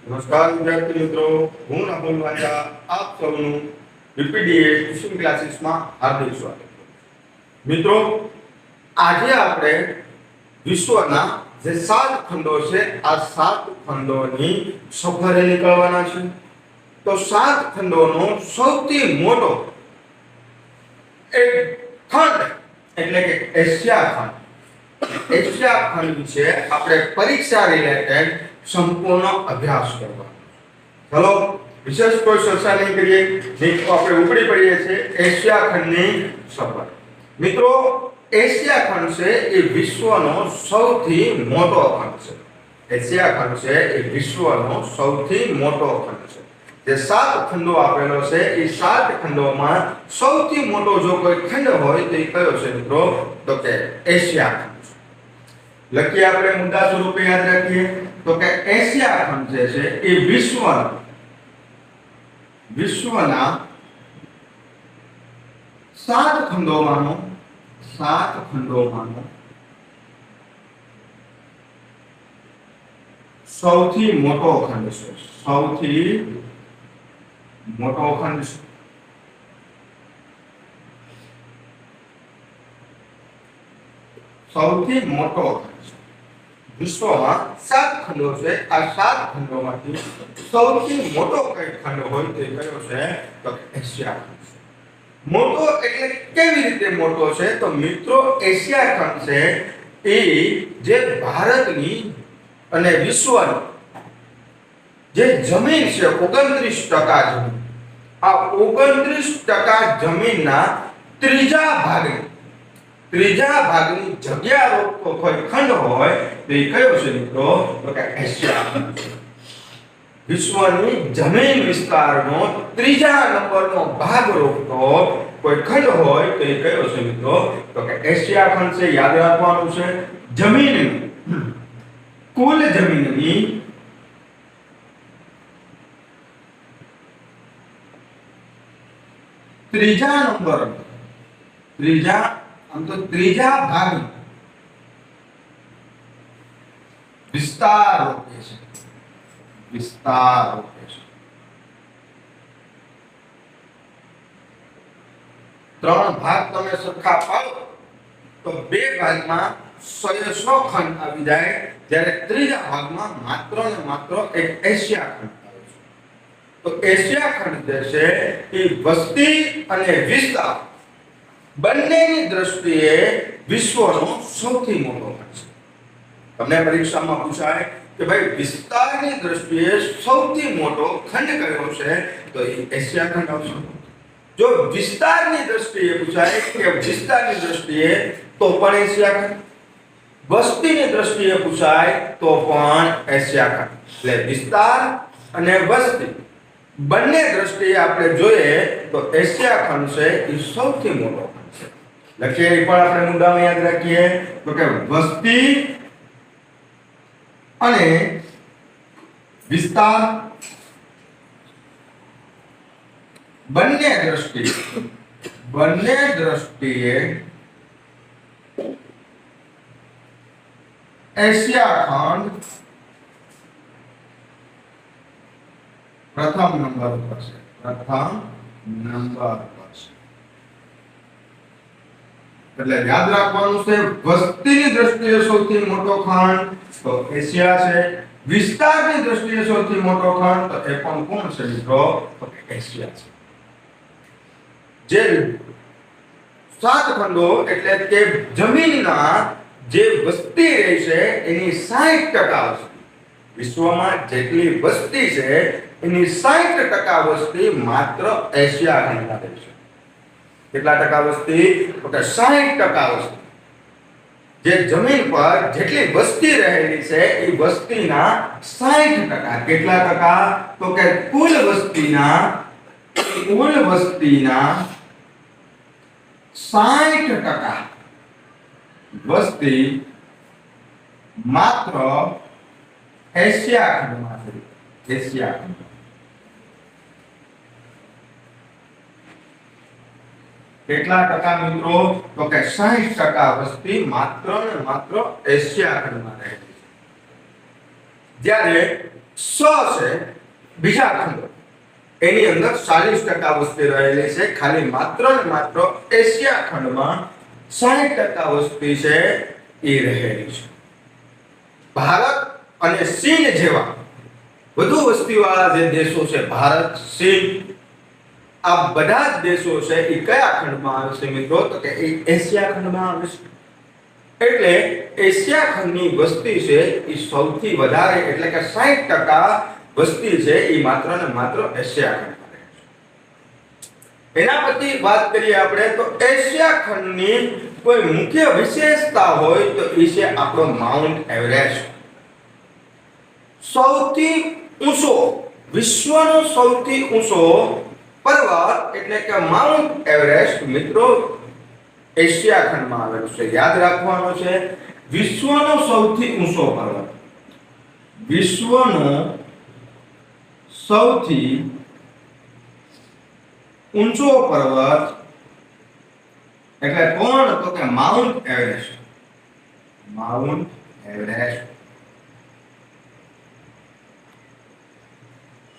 નમસ્કાર વિદ્યાર્થી મિત્રો, હું રાહુલ વાજા આપ સૌનું બીપીડીએ ટ્યુશન ક્લાસીસમાં હાર્દિક સ્વાગત કરું છું. મિત્રો, આજે આપણે વિશ્વના જે 7 ખંડો છે આ 7 ખંડોની સફરે નીકળવાના છે. તો 7 ખંડોનો સૌથી મોટો એક ખંડ એટલે કે એશિયા ખંડ. એશિયા ખંડ વિશે આપણે પરીક્ષા રિલેટેડ સંપૂર્ણ અભ્યાસ કરવાનો. ચલો વિશેષ કોઈ ચર્ચા નહીં કરીએ, મિત્રો આપણે ઉપડી પડીએ છીએ એશિયા ખંડની સફર. મિત્રો, એશિયા ખંડ છે એ વિશ્વનો સૌથી મોટો ખંડ છે. એશિયા ખંડ છે એ વિશ્વનો સૌથી મોટો ખંડ છે. જે 7 ખંડો આપેલો છે એ 7 ખંડોમાં સૌથી મોટો જો કોઈ ખંડ હોય તો એ કયો છે મિત્રો? તો કે એશિયા ખંડ. લખીએ આપણે મુદ્દા સ્વરૂપે યાદ રાખીએ તો કે એશિયા ખંડ જે છે એ વિશ્વના 7 ખંડોમાંનો સૌથી મોટો ખંડ છે. સૌથી મોટો ખંડ છે. સૌથી મોટો ખંડ છે. વિશ્વમાં 7 ખંડો છે. આ 7 ખંડોમાંથી સૌથી મોટો કઈ ખંડ હોય તે કયો છે? તો એશિયા ખંડ છે. મોટો એટલે કેવી રીતે મોટો છે? તો મિત્રો, એશિયા ખંડ છે એ જે ભારતની અને વિશ્વની જે જમીન છે 29% જમીન, આ 29% જમીનના ત્રીજા ભાગની જગ્યા રોકતો કોઈ ખંડ હોય તો એ કયો છે મિત્રો? તો કે એશિયા ખંડ. વિશ્વની જમીન વિસ્તારનો ત્રીજા નંબરનો ભાગ રોકતો કોઈ ખંડ હોય તો એ કયો છે મિત્રો? તો કે એશિયા ખંડ છે. યાદ રાખવાનું છે, કુલ જમીનની ત્રીજા ભાગ વિસ્તાર રોકે છે. 3 ભાગ તમે સરખા પાડો તો 2 ભાગમાં 100 ખંડ આવી જાય, જ્યારે ત્રીજા ભાગમાં માત્ર ને માત્ર એક એશિયા ખંડ આવે છે. તો એશિયા ખંડ જે છે એ વસ્તી અને વિસ્તાર બંનેની દ્રષ્ટિએ વિશ્વનો સૌથી મોટો ખંડ છે. તમને પરીક્ષામાં પૂછાય કે ભાઈ વિસ્તારની દ્રષ્ટિએ સૌથી મોટો ખંડ કયો છે? તો એ એશિયા ખંડ આવશે. જો વિસ્તારની દ્રષ્ટિએ પૂછાય કે વિસ્તારની દ્રષ્ટિએ તો પણ એશિયા ખંડ, વસ્તીની દ્રષ્ટિએ પૂછાય તો પણ એશિયા ખંડ. એટલે વિસ્તાર અને વસ્તી બંને દ્રષ્ટિએ આપણે જોઈએ તો એશિયા ખંડ છે એ સૌથી મોટો ખંડ છે. લખીએ એ પણ આપણે મુદ્દામાં યાદ રાખીએ તો કે વસ્તી અને વિસ્તાર બંને દ્રષ્ટિએ એશિયા ખંડ પ્રથમ નંબર પર છે. એટલે યાદ રાખવાનું છે, વસ્તીની દ્રષ્ટિએ સૌથી મોટો ખંડ તો એશિયા છે, વિસ્તારની દ્રષ્ટિએ સૌથી મોટો ખંડ તો એ પણ કોણ છે મિત્રો? તો એશિયા છે. જે 7 ખંડો એટલે કે જમીનના જે વસ્તી રહી છે એની 60% વસ્તી, વિશ્વમાં જેટલી વસ્તી છે એની 60% વસ્તી માત્ર એશિયા ખંડમાં રહે છે. કેટલા ટકા વસ્તી? તો કે 60% વસ્તી. જે જમીન પર જેટલી વસ્તી રહેલી છે એ વસ્તીના 60%. કેટલા ટકા? તો કે કુલ વસ્તીના 60% વસ્તી માત્ર એશિયા ખંડમાં છે. એશિયા ખંડ. કેટલા ટકા મિત્રો? તો કે 60% વસ્તી માત્ર ને માત્ર એશિયા ખંડમાં રહે છે. જ્યારે સ છે બીજા ખંડ, એની અંદર 40% વસ્તી રહેલી છે. ખાલી માત્ર ને માત્ર એશિયા ખંડમાં 60% વસ્તી છે એ રહેલી છે. ભારત અને ચીન જેવા વધુ વસ્તીવાળા જે દેશો છે, ભારત, ચીન, આ બધા જ દેશો છે એ કયા ખંડમાં આવે છે મિત્રો? તો કે એ એશિયા ખંડમાં આવે છે. એટલે એશિયા ખંડની વસ્તી છે એ સૌથી વધારે એટલે કે 60% વસ્તી છે એ માત્ર ને માત્ર એશિયા ખંડમાં રહે છે. એના પછી વાત કરીએ આપણે તો એશિયા ખંડની કોઈ મુખ્ય વિશેષતા હોય તો એ છે આપણો માઉન્ટ એવરેસ્ટ. સૌથી ઊંચો, વિશ્વનો સૌથી ઊંચો પર્વત એટલે કે માઉન્ટ એવરેસ્ટ મિત્રો એશિયા ખંડમાં આવેલું છે. યાદ રાખવાનું છે, વિશ્વનો સૌથી ઊંચો પર્વત, વિશ્વનો સૌથી ઊંચો પર્વત એટલે કોણ? તો કે mount Everest. Mount Everest.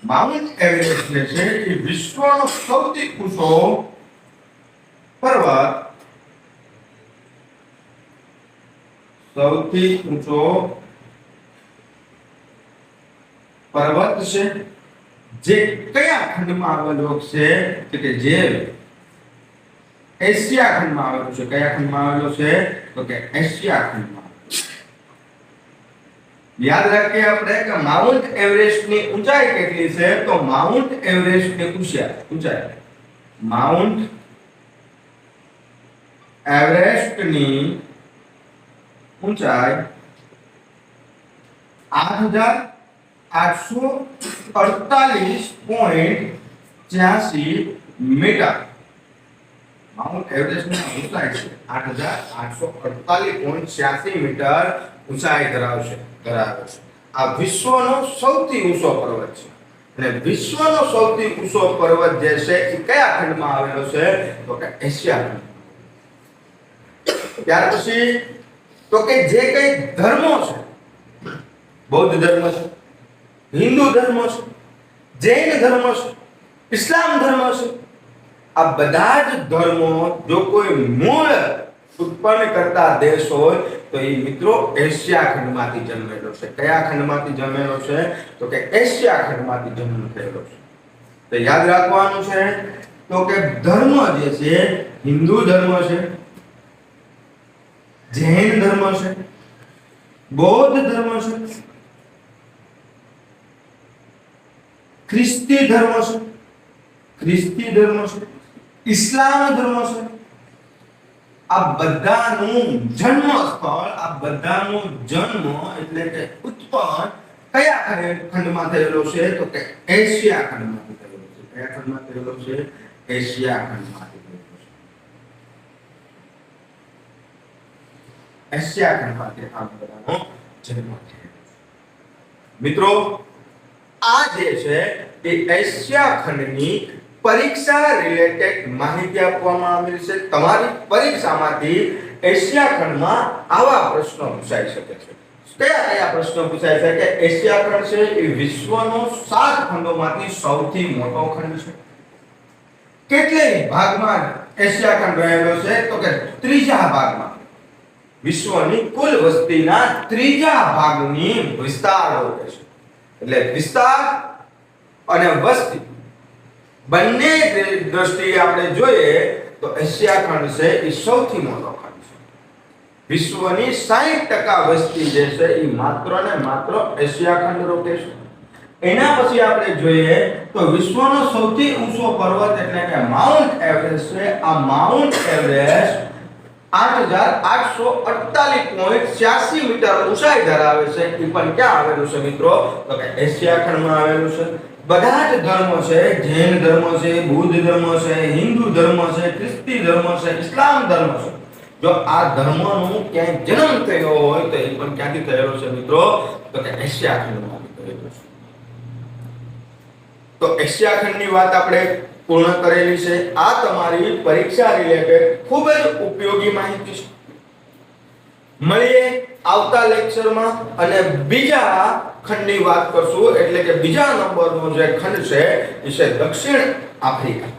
Mount Everest જે છે એ વિશ્વનો સૌથી ઊંચો પર્વત, સૌથી ઊંચો પર્વત છે જે કયા ખંડમાં આવેલો છે? કે જે એશિયા ખંડમાં આવેલો છે. કયા ખંડમાં આવેલો છે? તો કે એશિયા ખંડમાં. યાદ રાખીએ આપણે કે માઉન્ટ એવરેસ્ટ ની ઊંચાઈ કેટલી છે? તો માઉન્ટ એવરેસ્ટ ની ઊંચાઈ માઉન્ટ એવરેસ્ટ ની ઊંચાઈ 8848.86 મીટર. માઉન્ટ એવરેસ્ટ ની ઊંચાઈ છે 8848.86 મીટર ઊંચાઈ ધરાવે છે. આ વિશ્વનો સૌથી ઊંચો પર્વત છે. અને વિશ્વનો સૌથી ઊંચો પર્વત જે છે એ કયા ખંડમાં આવેલો છે? તો કે એશિયા ખંડ. ત્યાર પછી તો કે જે કઈ ધર્મો છે, બૌદ્ધ ધર્મ છે, હિન્દુ ધર્મ છે, જૈન ધર્મ છે, ઇસ્લામ ધર્મ છે, આ બધા જ ધર્મો જો કોઈ મૂળ ઉત્પન્ન કરતા દેશ હોય તો એ મિત્રો એશિયા ખંડમાંથી જન્મેલો છે. કયા ખંડમાંથી જન્મેલો છે? તો કે એશિયા ખંડમાંથી જન્મ થયેલો છે. તો યાદ રાખવાનું છે તો કે ધર્મ જે છે હિન્દુ ધર્મ છે, જૈન ધર્મ છે, બૌદ્ધ ધર્મ છે, ખ્રિસ્તી ધર્મ છે, ઇસ્લામ ધર્મ છે. આ બધાનું જન્મ સ્થળ, આ બધાનું જન્મ એટલે કે ઉત્પન્ન કયા ખંડમાં થયેલો છે? તો કે એશિયા ખંડમાંથી થયેલો છે. કયા ખંડમાં થયેલો છે? એશિયા ખંડમાંથી થયેલો છે. એશિયા ખંડમાંથી આ બધાનો જન્મ થયેલો છે. મિત્રો આ જે છે એ એશિયા ખંડની પરીક્ષા રિલેટેડ માહિતી આપવામાં આવેલી છે. તમારી પરીક્ષામાંથી એશિયા ખંડમાં આવા પ્રશ્નો પૂછાઈ શકે છે. કયા પ્રશ્નો પૂછાય છે? કે એશિયા ખંડ છે એ વિશ્વનો 7 ખંડોમાંથી સૌથી મોટો ખંડ છે. કેટલા ભાગમાં એશિયા ખંડ રહેલો છે? તો કે ત્રીજા ભાગમાં. વિશ્વની કુલ વસ્તીના ત્રીજા ભાગની વિસ્તાર હોય છે. એટલે વિસ્તાર અને વસ્તી બંને દ્રષ્ટિએ આપણે જોઈએ તો એશિયા ખંડ છે એ સૌથી મોટો ખંડ છે. વિશ્વની 60% વસ્તી જે છે એ માત્ર ને માત્ર એશિયા ખંડ રોકે છે. એના પછી આપણે જોઈએ તો વિશ્વનો સૌથી ઊંચો પર્વત એટલે કે માઉન્ટ એવરેસ્ટ છે. આ માઉન્ટ એવરેસ્ટ 8848.86 મીટર ઊંચાઈ ધરાવે છે. એ પણ ક્યાં આવેલું છે મિત્રો? તો કે એશિયા ખંડમાં આવેલું છે. બધા જ ધર્મો છે, જૈન ધર્મ છે, બૌદ્ધ ધર્મ છે, હિન્દુ ધર્મ છે, ખ્રિસ્તી ધર્મ છે, ઇસ્લામ ધર્મ છે. જો આ ધર્મનો ક્યાંય જન્મ થયો હોય તો એ પણ ક્યાંથી થયેલો છે મિત્રો? તો કે એશિયા ખંડમાંથી થયેલો છે. તો એશિયા ખંડની વાત આપણે પૂર્ણ કરેલી છે. આ તમારી પરીક્ષા રિલેટેડ ખૂબ જ ઉપયોગી માહિતી છે. મળીએ આવતા લેક્ચરમાં અને બીજા ખંડની વાત કરશું, એટલે કે બીજા નંબરનો જે ખંડ છે એ છે દક્ષિણ આફ્રિકા.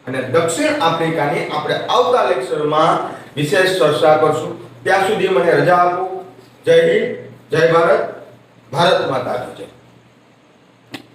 અને દક્ષિણ આફ્રિકાની આપણે આવતા લેક્ચરમાં વિશેષ ચર્ચા કરશું. ત્યાં સુધી મને રજા આપો. જય હિન્દ, જય ભારત, ભારત માતા કી જય.